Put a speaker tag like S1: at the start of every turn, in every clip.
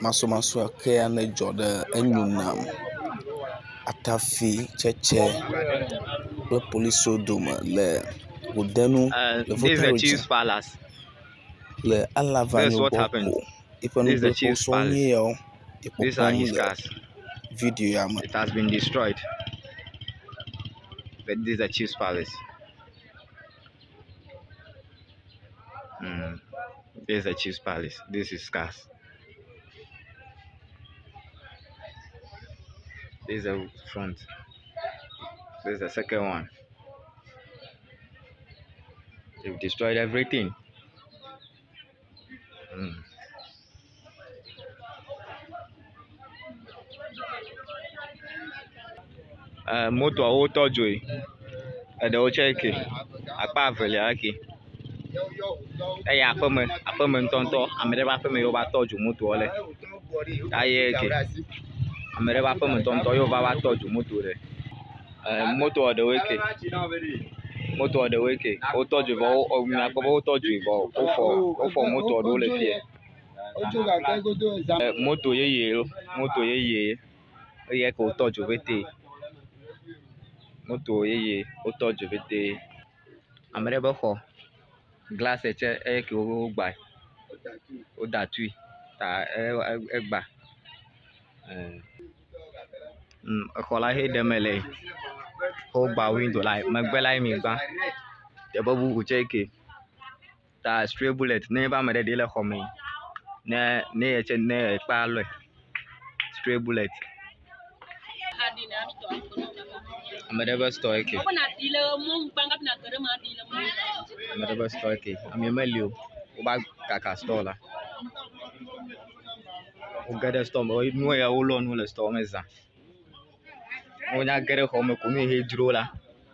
S1: Maso ke ane dzɔ ɖe enyo nam. Atafi tsetse kple polisiwo dome le ʋudenu le voter region le Alavanyo gbɔ ƒo. Eƒe nugblẽxɔ sɔ nye yawo ekpɔkpɔm le video ya me.
S2: It has been destroyed. But this is the chief's palace. This is the chief's palace. This is scarce. This is the front. This is the second one. They've destroyed everything. Motokekedolawo tɔ dzoe. Eɖewo tse ke akpa avelia ke. Eye aƒeme ŋutɔ ame ɖe ƒe aƒeme yewo va tɔ dzo motoa le. Aye ke ame ɖe ƒe aƒeme ŋutɔ yewo va tɔ dzo moto ɖe. Motoa ɖewoe ke. Motoa ɖewoe ke. Wotɔ dzo vɔ miakpɔ be wotɔ dzo vɔ wofɔ motoa ɖewo le fie. Moto yeye eye ke wotɔ dzo vete. Moto yeye wotɔ dzo vete. Ame ɖe be xɔ glass tse eye ke wogba woda tui ta egba. Exɔ la he ɖe me le wogba window la megbe la mi gba. Teƒe bubu tse ke ta stray bullet ne be ame ɖe le xɔ me ne tse ne ekpa lɔe stray bullet. Ame ɖe be store ke. Ame ɖe be store ke. Ame meli o. Woba kaka store la. Wo ge ɖe store me nu ya wo lɔ nu le store me zã. Wo nya ge ɖe xɔ me ko nu he dzro la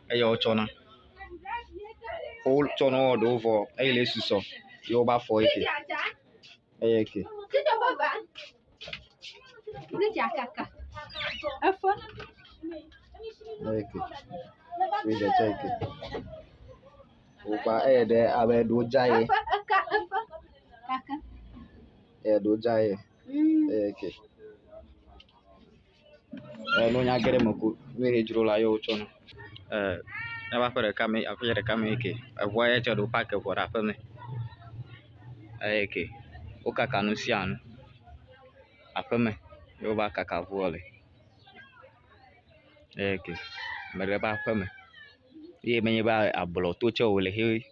S2: eye wotsɔ na. Wo tsɔ na wɔ ɖewo vɔ eye le susɔ ye wo ba fɔ eke. Eye ke. Woba eye ɖe abe ɖo dza ye. Ɖo dza ye. Eye ke. No nya ge ɖe me ko nu he dzro la ye wotsɔ na. Ne va ƒe ɖeka me ke. Eʋua ye tse ɖo park eʋua ɖe aƒe me. Eye ke wo kaka nu sia nu. Aƒe me ye wo va kaka ʋua le. Eye ke ame ɖe be aƒe me. Ye menye be ablɔ to tse wole he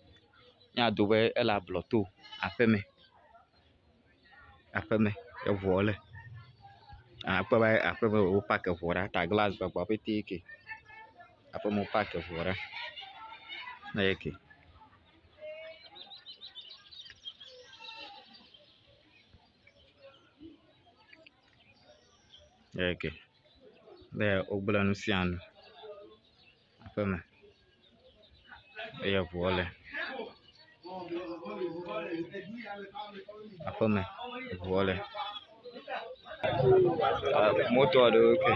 S2: miado be ele ablɔ to aƒe me. Aƒe me eʋua le. Akpɔ be aƒe me wo park eʋua ɖe ta glass gbagba ƒete ke. Aƒe me wo park eʋua ɖe. Eye ke. Eye ke. Ne wo gble nu sia nu. Aƒe me. Eye ʋua le. Aƒe me ʋua le. Moto ɖewo ke.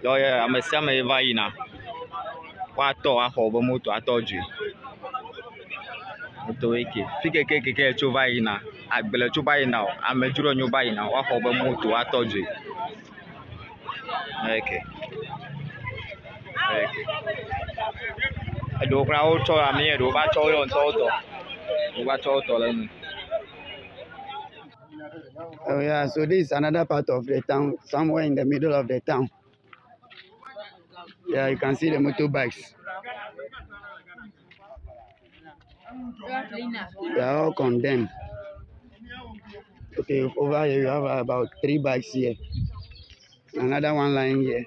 S2: Yɔ ame sia ame va yina. Woatɔ axɔ be moto atɔ dzoe. Moto ke. Fi keke tso va yina. Agble tso va yina o. Amedzro nyo va yina. Woaxɔ be moto atɔ dzoe. Eke. Eɖewo kura wotsɔ ami eɖewo va tsɔ yɔ ŋutɔ wotɔ. Wo va tsɔ wotɔ le nu.
S3: Oh yeah, so this is another part of the town, somewhere in the middle of the town. Yeah, you can see the motorbikes. They are all condemned. Okay, over here you have about 3 bikes here. Another one lying here.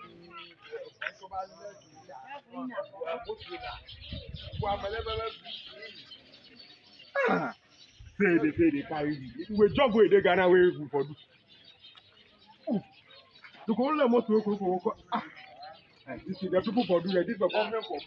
S4: We jog with the Ghana way for do. The whole motor. This is the people for doing this. The government for